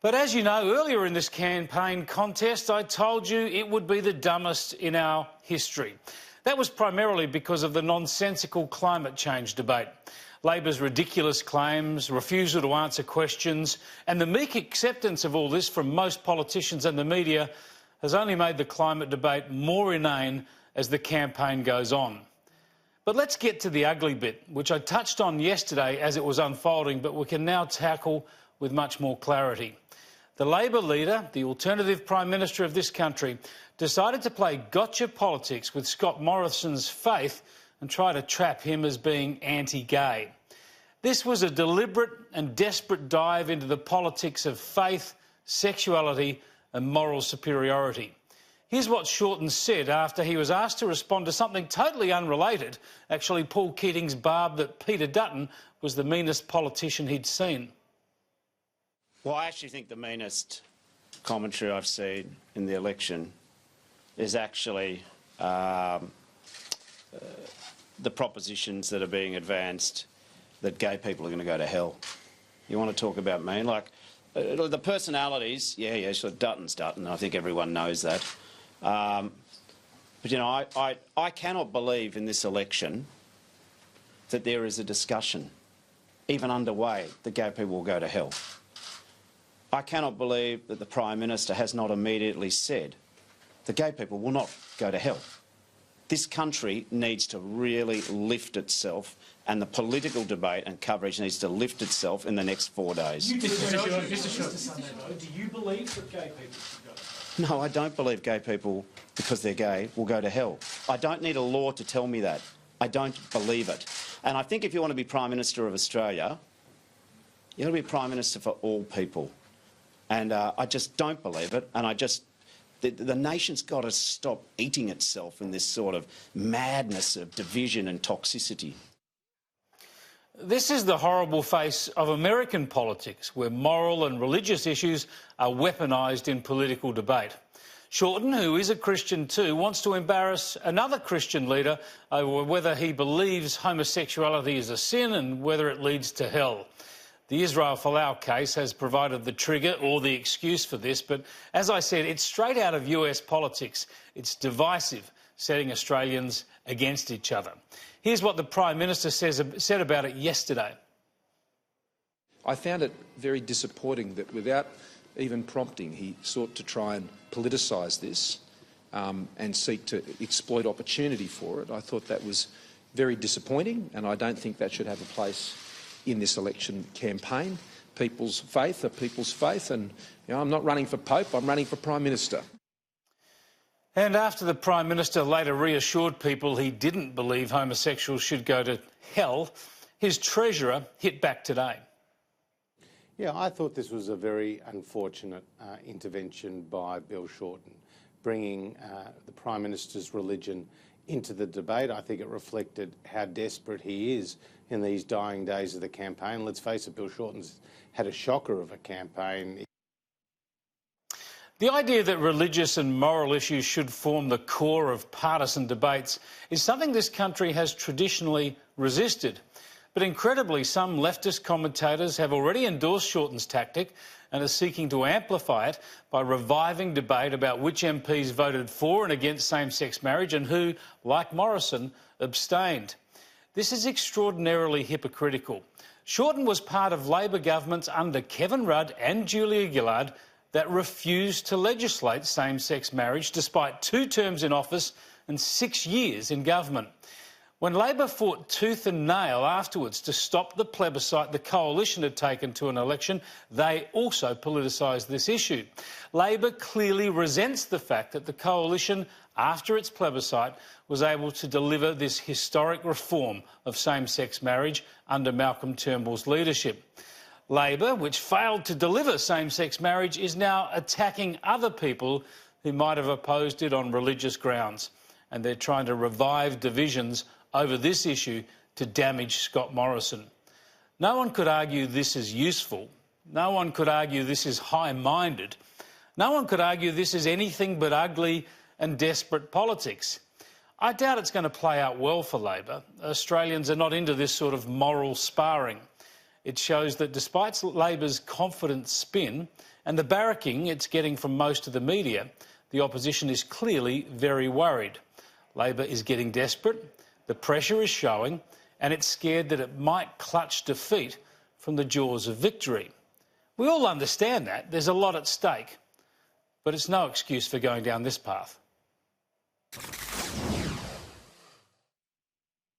But as you know, earlier in this campaign contest, I told you it would be the dumbest in our history. That was primarily because of the nonsensical climate change debate. Labor's ridiculous claims, refusal to answer questions, and the meek acceptance of all this from most politicians and the media has only made the climate debate more inane as the campaign goes on. But let's get to the ugly bit, which I touched on yesterday as it was unfolding, but we can now tackle with much more clarity. The Labor leader, the alternative Prime Minister of this country, decided to play gotcha politics with Scott Morrison's faith and try to trap him as being anti-gay. This was a deliberate and desperate dive into the politics of faith, sexuality and moral superiority. Here's what Shorten said after he was asked to respond to something totally unrelated, actually Paul Keating's barb that Peter Dutton was the meanest politician he'd seen. Well, I actually think the meanest commentary I've seen in the election is actually the propositions that are being advanced that gay people are going to go to hell. You want to talk about mean? Like, the personalities, yeah, sure, Dutton's Dutton. I think everyone knows that. But, you know, I cannot believe in this election that there is a discussion, even underway, that gay people will go to hell. I cannot believe that the Prime Minister has not immediately said that gay people will not go to hell. This country needs to really lift itself, and the political debate and coverage needs to lift itself in the next 4 days. Mr. Shorten, do you believe that gay people should go to hell? No, I don't believe gay people, because they're gay, will go to hell. I don't need a law to tell me that. I don't believe it. And I think if you want to be Prime Minister of Australia, you've got to be Prime Minister for all people. And I just don't believe it, and the nation's got to stop eating itself in this sort of madness of division and toxicity. This is the horrible face of American politics, where moral and religious issues are weaponised in political debate. Shorten, who is a Christian too, wants to embarrass another Christian leader over whether he believes homosexuality is a sin and whether it leads to hell. The Israel Folau case has provided the trigger or the excuse for this, but as I said, it's straight out of US politics. It's divisive, setting Australians against each other. Here's what the Prime Minister said about it yesterday. I found it very disappointing that without even prompting, he sought to try and politicise this and seek to exploit opportunity for it. I thought that was very disappointing, and I don't think that should have a place in this election campaign. People's faith are people's faith, and I'm not running for Pope, I'm running for Prime Minister. And after the Prime Minister later reassured people he didn't believe homosexuals should go to hell, his Treasurer hit back today. Yeah, I thought this was a very unfortunate intervention by Bill Shorten, bringing the Prime Minister's religion into the debate. I think it reflected how desperate he is in these dying days of the campaign. Let's face it, Bill Shorten's had a shocker of a campaign. The idea that religious and moral issues should form the core of partisan debates is something this country has traditionally resisted. But incredibly, some leftist commentators have already endorsed Shorten's tactic and are seeking to amplify it by reviving debate about which MPs voted for and against same-sex marriage and who, like Morrison, abstained. This is extraordinarily hypocritical. Shorten was part of Labor governments under Kevin Rudd and Julia Gillard that refused to legislate same-sex marriage despite 2 terms in office and 6 years in government. When Labor fought tooth and nail afterwards to stop the plebiscite the coalition had taken to an election, they also politicised this issue. Labor clearly resents the fact that the coalition, after its plebiscite, was able to deliver this historic reform of same-sex marriage under Malcolm Turnbull's leadership. Labor, which failed to deliver same-sex marriage, is now attacking other people who might have opposed it on religious grounds, and they're trying to revive divisions over this issue to damage Scott Morrison. No one could argue this is useful. No one could argue this is high-minded. No one could argue this is anything but ugly and desperate politics. I doubt it's going to play out well for Labor. Australians are not into this sort of moral sparring. It shows that despite Labor's confident spin, and the barracking it's getting from most of the media, the opposition is clearly very worried. Labor is getting desperate, the pressure is showing, and it's scared that it might clutch defeat from the jaws of victory. We all understand that. There's a lot at stake. But it's no excuse for going down this path.